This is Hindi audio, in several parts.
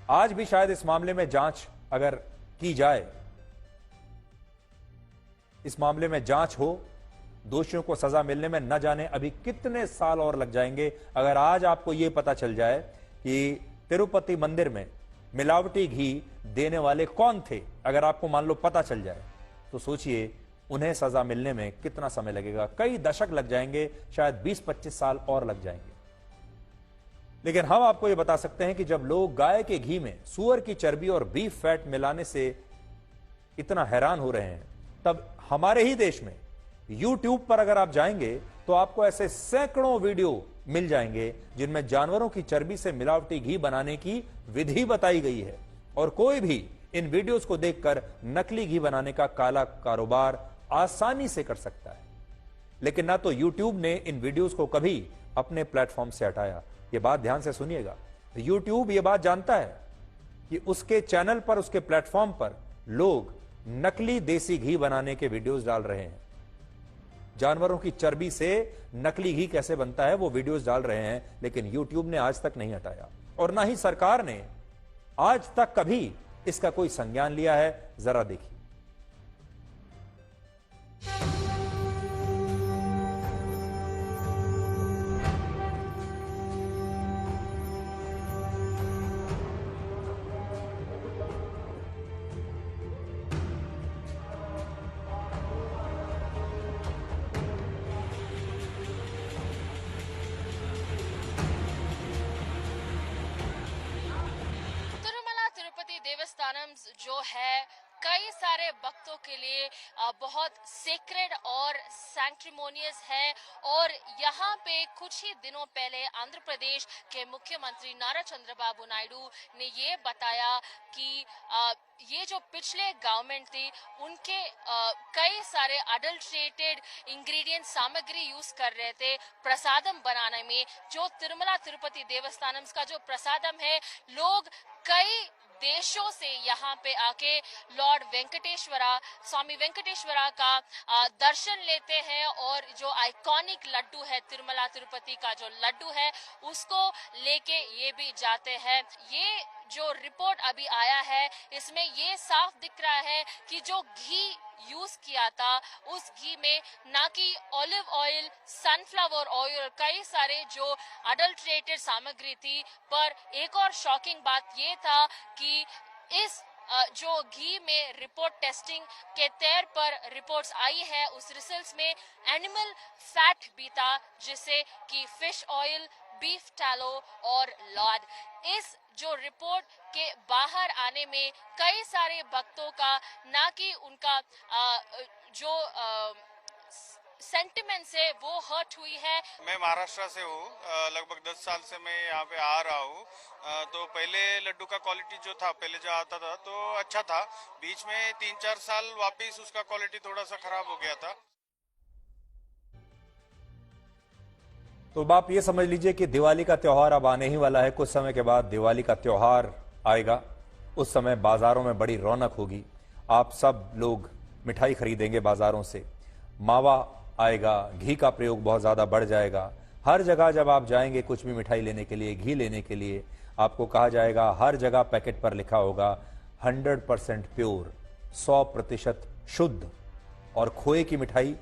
आज भी शायद इस मामले में जांच अगर की जाए, इस मामले में जांच हो, दोषियों को सजा मिलने में न जाने अभी कितने साल और लग जाएंगे। अगर आज आपको यह पता चल जाए कि तिरुपति मंदिर में मिलावटी घी देने वाले कौन थे, अगर आपको मान लो पता चल जाए, तो सोचिए उन्हें सजा मिलने में कितना समय लगेगा। कई दशक लग जाएंगे, शायद 20-25 साल और लग जाएंगे। लेकिन हम आपको यह बता सकते हैं कि जब लोग गाय के घी में सूअर की चर्बी और बीफ फैट मिलाने से इतना हैरान हो रहे हैं, तब हमारे ही देश में YouTube पर अगर आप जाएंगे तो आपको ऐसे सैकड़ों वीडियो मिल जाएंगे जिनमें जानवरों की चर्बी से मिलावटी घी बनाने की विधि बताई गई है। और कोई भी इन वीडियोस को देखकर नकली घी बनाने का काला कारोबार आसानी से कर सकता है। लेकिन ना तो YouTube ने इन वीडियोस को कभी अपने प्लेटफॉर्म से हटाया। यह बात ध्यान से सुनिएगा। YouTube यह बात जानता है कि उसके चैनल पर, उसके प्लेटफॉर्म पर लोग नकली देसी घी बनाने के वीडियोस डाल रहे हैं। जानवरों की चर्बी से नकली घी कैसे बनता है वो वीडियोस डाल रहे हैं, लेकिन YouTube ने आज तक नहीं हटाया और ना ही सरकार ने आज तक कभी इसका कोई संज्ञान लिया है। जरा देखिए। देवस्थानम जो है कई सारे भक्तों के लिए बहुत सेक्रेड और सैंक्टिमोनियस है। और यहाँ पे कुछ ही दिनों पहले आंध्र प्रदेश के मुख्यमंत्री नारा चंद्रबाबू नायडू ने ये बताया कि ये जो पिछले गवर्नमेंट थी उनके कई सारे अडल्ट्रेटेड इंग्रेडिएंट सामग्री यूज कर रहे थे प्रसादम बनाने में। जो तिरुमला तिरुपति देवस्थानम का जो प्रसादम है, लोग कई देशों से यहाँ पे आके लॉर्ड वेंकटेश्वरा, स्वामी वेंकटेश्वरा का दर्शन लेते हैं और जो आइकॉनिक लड्डू है, तिरुमला तिरुपति का जो लड्डू है, उसको लेके ये भी जाते हैं। ये जो रिपोर्ट अभी आया है इसमें ये साफ दिख रहा है कि जो घी यूज किया था उस घी में ना कि ऑलिव ऑयल, सनफ्लावर ऑयल और कई सारे जो अडल्ट्रेटेड सामग्री थी। पर एक और शॉकिंग बात ये था कि इस जो घी में रिपोर्ट टेस्टिंग के तौर पर रिपोर्ट्स आई है, उस रिजल्ट्स में एनिमल फैट भी था, जिसे कि फिश ऑयल, बीफ टैलो और लॉर्ड। इस जो रिपोर्ट के बाहर आने में कई सारे भक्तों का ना कि उनका जो सेंटिमेंट से वो हर्ट हुई है। मैं महाराष्ट्र से हूँ, लगभग 10 साल से मैं यहाँ पे आ रहा हूँ। तो पहले लड्डू का क्वालिटी जो था, पहले जो आता था तो अच्छा था, बीच में 3-4 साल वापिस उसका क्वालिटी थोड़ा सा खराब हो गया था। तो आप ये समझ लीजिए कि दिवाली का त्योहार अब आने ही वाला है। कुछ समय के बाद दिवाली का त्योहार आएगा, उस समय बाजारों में बड़ी रौनक होगी। आप सब लोग मिठाई खरीदेंगे बाजारों से, मावा आएगा, घी का प्रयोग बहुत ज्यादा बढ़ जाएगा। हर जगह जब आप जाएंगे कुछ भी मिठाई लेने के लिए, घी लेने के लिए, आपको कहा जाएगा, हर जगह पैकेट पर लिखा होगा 100% प्योर, 100% शुद्ध। और खोए की मिठाई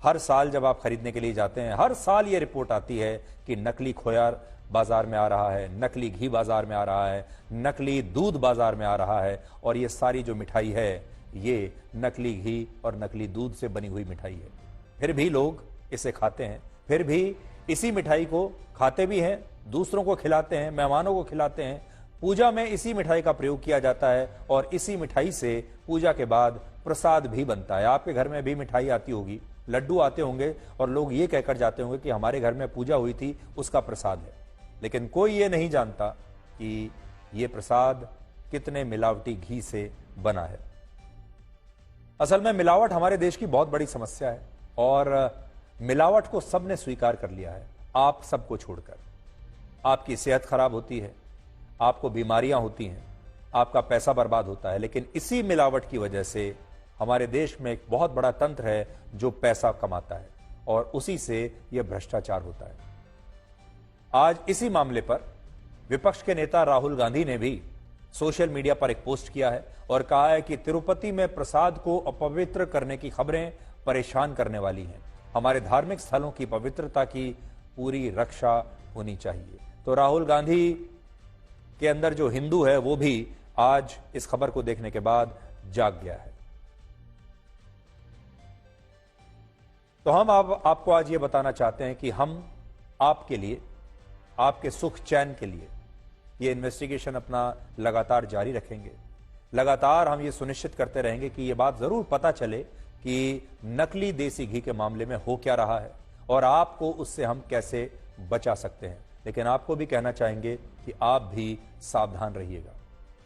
हर साल जब आप खरीदने के लिए जाते हैं, हर साल ये रिपोर्ट आती है कि नकली खोया बाजार में आ रहा है, नकली घी बाजार में आ रहा है, नकली दूध बाजार में आ रहा है। और ये सारी जो मिठाई है ये नकली घी और नकली दूध से बनी हुई मिठाई है। फिर भी लोग इसे खाते हैं, फिर भी इसी मिठाई को खाते भी हैं, दूसरों को खिलाते हैं, मेहमानों को खिलाते हैं। पूजा में इसी मिठाई का प्रयोग किया जाता है और इसी मिठाई से पूजा के बाद प्रसाद भी बनता है। आपके घर में भी मिठाई आती होगी, लड्डू आते होंगे और लोग ये कहकर जाते होंगे कि हमारे घर में पूजा हुई थी, उसका प्रसाद है। लेकिन कोई ये नहीं जानता कि ये प्रसाद कितने मिलावटी घी से बना है। असल में मिलावट हमारे देश की बहुत बड़ी समस्या है और मिलावट को सबने स्वीकार कर लिया है, आप सबको छोड़कर। आपकी सेहत खराब होती है, आपको बीमारियां होती हैं, आपका पैसा बर्बाद होता है। लेकिन इसी मिलावट की वजह से हमारे देश में एक बहुत बड़ा तंत्र है जो पैसा कमाता है और उसी से यह भ्रष्टाचार होता है। आज इसी मामले पर विपक्ष के नेता राहुल गांधी ने भी सोशल मीडिया पर एक पोस्ट किया है और कहा है कि तिरुपति में प्रसाद को अपवित्र करने की खबरें परेशान करने वाली हैं। हमारे धार्मिक स्थलों की पवित्रता की पूरी रक्षा होनी चाहिए। तो राहुल गांधी के अंदर जो हिंदू है वो भी आज इस खबर को देखने के बाद जाग गया है। तो हम आपको आज ये बताना चाहते हैं कि हम आपके लिए, आपके सुख चैन के लिए ये इन्वेस्टिगेशन अपना लगातार जारी रखेंगे। लगातार हम ये सुनिश्चित करते रहेंगे कि ये बात जरूर पता चले कि नकली देसी घी के मामले में हो क्या रहा है और आपको उससे हम कैसे बचा सकते हैं। लेकिन आपको भी कहना चाहेंगे कि आप भी सावधान रहिएगा।